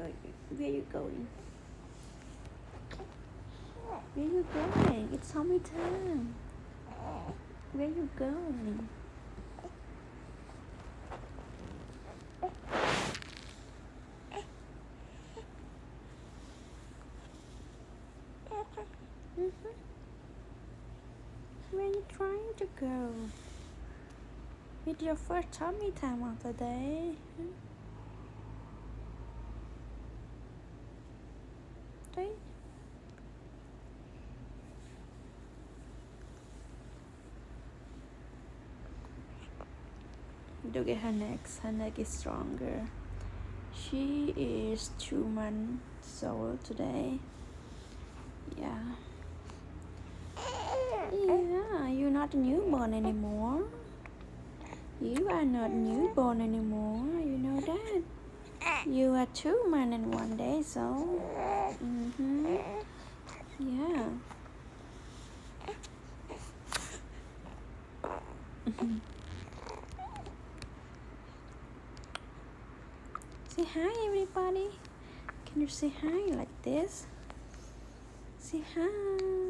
Where you going? Where you going? It's tummy time. Where you going? Mm-hmm. Where you trying to go? It's your first tummy time of the day. Đấy. Look at her neck. Her neck is stronger. She is 2 months old today. Yeah. Yeah, you're not a newborn anymore. You are not newborn anymore. You know that. You are 2 months and 1 day old. Mm-hmm. Yeah. Say hi, everybody. Can you say hi like this? Say hi.